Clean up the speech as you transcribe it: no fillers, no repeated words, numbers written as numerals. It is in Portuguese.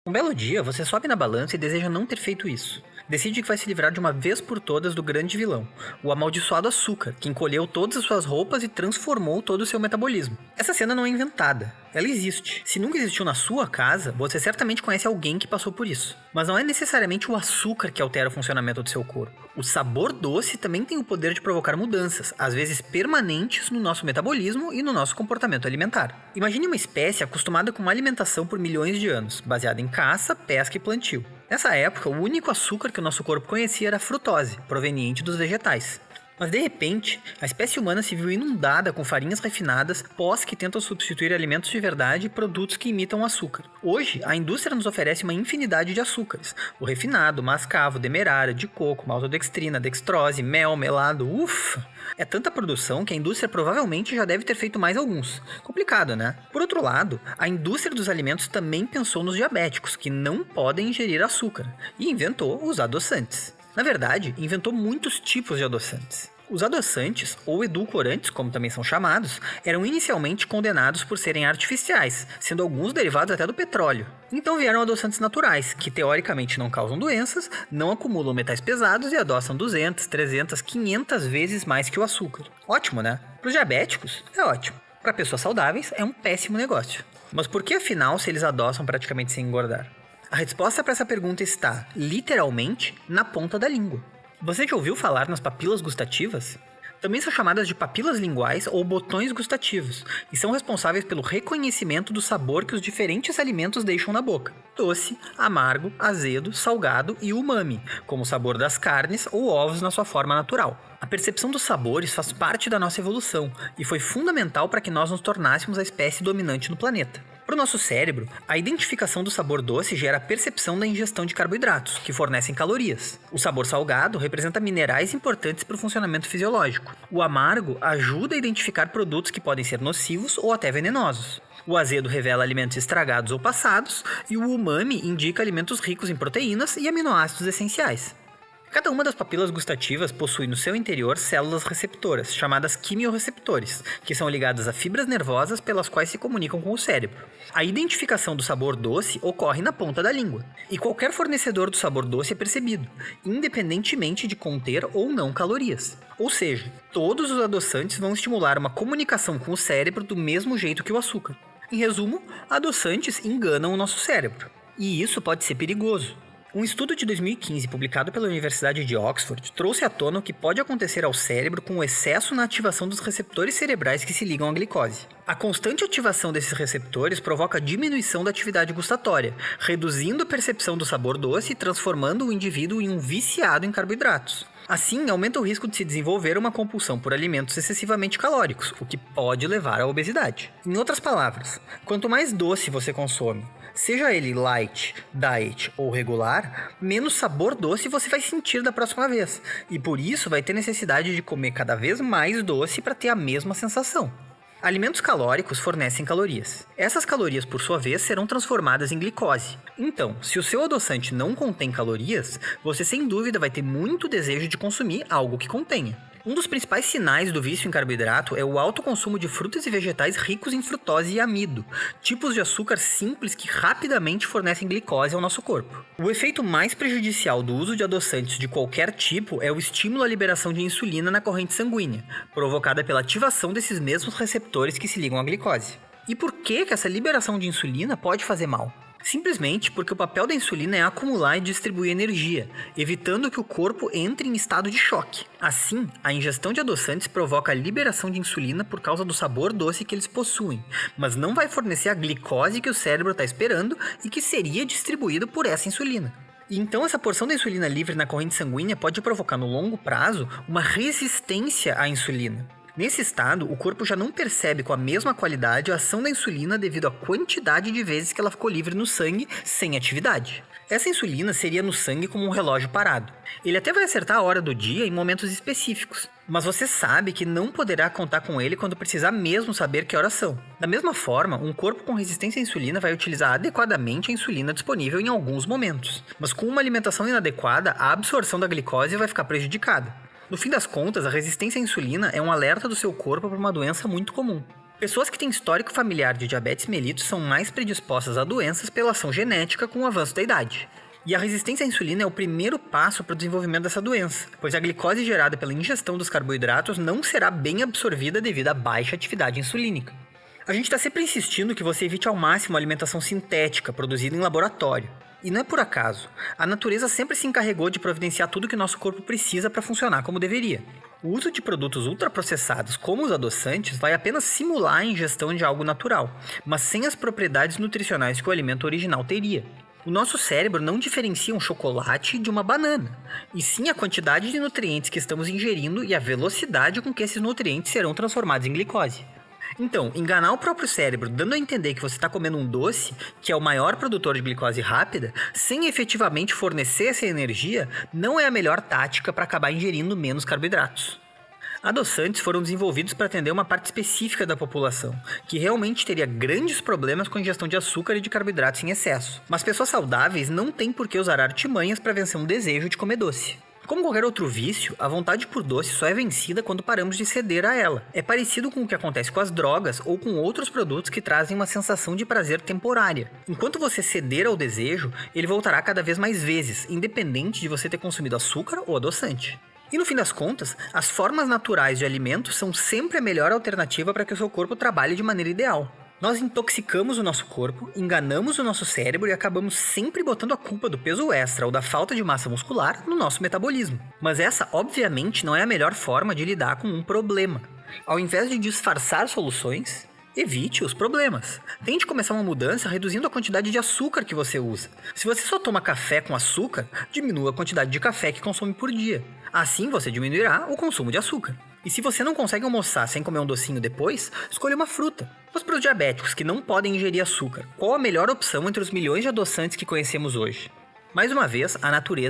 Um belo dia, você sobe na balança e deseja não ter feito isso. Decide que vai se livrar de uma vez por todas do grande vilão, o amaldiçoado açúcar, que encolheu todas as suas roupas e transformou todo o seu metabolismo. Essa cena não é inventada, ela existe. Se nunca existiu na sua casa, você certamente conhece alguém que passou por isso. Mas não é necessariamente o açúcar que altera o funcionamento do seu corpo. O sabor doce também tem o poder de provocar mudanças, às vezes permanentes, no nosso metabolismo e no nosso comportamento alimentar. Imagine uma espécie acostumada com uma alimentação por milhões de anos, baseada em caça, pesca e plantio. Nessa época, o único açúcar que o nosso corpo conhecia era a frutose, proveniente dos vegetais. Mas de repente, a espécie humana se viu inundada com farinhas refinadas, pós que tentam substituir alimentos de verdade e produtos que imitam açúcar. Hoje, a indústria nos oferece uma infinidade de açúcares. O refinado, mascavo, demerara, de coco, maltodextrina, dextrose, mel, melado, ufa! É tanta produção que a indústria provavelmente já deve ter feito mais alguns. Complicado, né? Por outro lado, a indústria dos alimentos também pensou nos diabéticos, que não podem ingerir açúcar, e inventou os adoçantes. Na verdade, inventou muitos tipos de adoçantes. Os adoçantes, ou edulcorantes, como também são chamados, eram inicialmente condenados por serem artificiais, sendo alguns derivados até do petróleo. Então vieram adoçantes naturais, que teoricamente não causam doenças, não acumulam metais pesados e adoçam 200, 300, 500 vezes mais que o açúcar. Ótimo, né? Para os diabéticos, é ótimo. Para pessoas saudáveis, é um péssimo negócio. Mas por que afinal se eles adoçam praticamente sem engordar? A resposta para essa pergunta está, literalmente, na ponta da língua. Você já ouviu falar nas papilas gustativas? Também são chamadas de papilas linguais ou botões gustativos, e são responsáveis pelo reconhecimento do sabor que os diferentes alimentos deixam na boca. Doce, amargo, azedo, salgado e umami, como o sabor das carnes ou ovos na sua forma natural. A percepção dos sabores faz parte da nossa evolução e foi fundamental para que nós nos tornássemos a espécie dominante no planeta. Para o nosso cérebro, a identificação do sabor doce gera a percepção da ingestão de carboidratos, que fornecem calorias. O sabor salgado representa minerais importantes para o funcionamento fisiológico. O amargo ajuda a identificar produtos que podem ser nocivos ou até venenosos. O azedo revela alimentos estragados ou passados, e o umami indica alimentos ricos em proteínas e aminoácidos essenciais. Cada uma das papilas gustativas possui no seu interior células receptoras, chamadas quimiorreceptores, que são ligadas a fibras nervosas pelas quais se comunicam com o cérebro. A identificação do sabor doce ocorre na ponta da língua, e qualquer fornecedor do sabor doce é percebido, independentemente de conter ou não calorias. Ou seja, todos os adoçantes vão estimular uma comunicação com o cérebro do mesmo jeito que o açúcar. Em resumo, adoçantes enganam o nosso cérebro, e isso pode ser perigoso. Um estudo de 2015, publicado pela Universidade de Oxford, trouxe à tona o que pode acontecer ao cérebro com o excesso na ativação dos receptores cerebrais que se ligam à glicose. A constante ativação desses receptores provoca a diminuição da atividade gustatória, reduzindo a percepção do sabor doce e transformando o indivíduo em um viciado em carboidratos. Assim, aumenta o risco de se desenvolver uma compulsão por alimentos excessivamente calóricos, o que pode levar à obesidade. Em outras palavras, quanto mais doce você consome, seja ele light, diet ou regular, menos sabor doce você vai sentir da próxima vez, e por isso vai ter necessidade de comer cada vez mais doce para ter a mesma sensação. Alimentos calóricos fornecem calorias. Essas calorias, por sua vez, serão transformadas em glicose. Então, se o seu adoçante não contém calorias, você sem dúvida vai ter muito desejo de consumir algo que contenha. Um dos principais sinais do vício em carboidrato é o alto consumo de frutas e vegetais ricos em frutose e amido, tipos de açúcar simples que rapidamente fornecem glicose ao nosso corpo. O efeito mais prejudicial do uso de adoçantes de qualquer tipo é o estímulo à liberação de insulina na corrente sanguínea, provocada pela ativação desses mesmos receptores que se ligam à glicose. E por que essa liberação de insulina pode fazer mal? Simplesmente porque o papel da insulina é acumular e distribuir energia, evitando que o corpo entre em estado de choque. Assim, a ingestão de adoçantes provoca a liberação de insulina por causa do sabor doce que eles possuem, mas não vai fornecer a glicose que o cérebro está esperando e que seria distribuído por essa insulina. E então essa porção da insulina livre na corrente sanguínea pode provocar no longo prazo uma resistência à insulina. Nesse estado, o corpo já não percebe com a mesma qualidade a ação da insulina devido à quantidade de vezes que ela ficou livre no sangue sem atividade. Essa insulina seria no sangue como um relógio parado. Ele até vai acertar a hora do dia em momentos específicos, mas você sabe que não poderá contar com ele quando precisar mesmo saber que horas são. Da mesma forma, um corpo com resistência à insulina vai utilizar adequadamente a insulina disponível em alguns momentos, mas com uma alimentação inadequada, a absorção da glicose vai ficar prejudicada. No fim das contas, a resistência à insulina é um alerta do seu corpo para uma doença muito comum. Pessoas que têm histórico familiar de diabetes mellitus são mais predispostas a doenças pela ação genética com o avanço da idade. E a resistência à insulina é o primeiro passo para o desenvolvimento dessa doença, pois a glicose gerada pela ingestão dos carboidratos não será bem absorvida devido à baixa atividade insulínica. A gente está sempre insistindo que você evite ao máximo a alimentação sintética produzida em laboratório. E não é por acaso. A natureza sempre se encarregou de providenciar tudo que nosso corpo precisa para funcionar como deveria. O uso de produtos ultraprocessados, como os adoçantes, vai apenas simular a ingestão de algo natural, mas sem as propriedades nutricionais que o alimento original teria. O nosso cérebro não diferencia um chocolate de uma banana, e sim a quantidade de nutrientes que estamos ingerindo e a velocidade com que esses nutrientes serão transformados em glicose. Então, enganar o próprio cérebro, dando a entender que você está comendo um doce, que é o maior produtor de glicose rápida, sem efetivamente fornecer essa energia, não é a melhor tática para acabar ingerindo menos carboidratos. Adoçantes foram desenvolvidos para atender uma parte específica da população, que realmente teria grandes problemas com a ingestão de açúcar e de carboidratos em excesso. Mas pessoas saudáveis não têm por que usar artimanhas para vencer um desejo de comer doce. Como qualquer outro vício, a vontade por doce só é vencida quando paramos de ceder a ela. É parecido com o que acontece com as drogas ou com outros produtos que trazem uma sensação de prazer temporária. Enquanto você ceder ao desejo, ele voltará cada vez mais vezes, independente de você ter consumido açúcar ou adoçante. E no fim das contas, as formas naturais de alimento são sempre a melhor alternativa para que o seu corpo trabalhe de maneira ideal. Nós intoxicamos o nosso corpo, enganamos o nosso cérebro e acabamos sempre botando a culpa do peso extra ou da falta de massa muscular no nosso metabolismo. Mas essa, obviamente, não é a melhor forma de lidar com um problema. Ao invés de disfarçar soluções, evite os problemas. Tente começar uma mudança reduzindo a quantidade de açúcar que você usa. Se você só toma café com açúcar, diminua a quantidade de café que consome por dia. Assim você diminuirá o consumo de açúcar. E se você não consegue almoçar sem comer um docinho depois, escolha uma fruta. Mas para os diabéticos que não podem ingerir açúcar, qual a melhor opção entre os milhões de adoçantes que conhecemos hoje? Mais uma vez, a natureza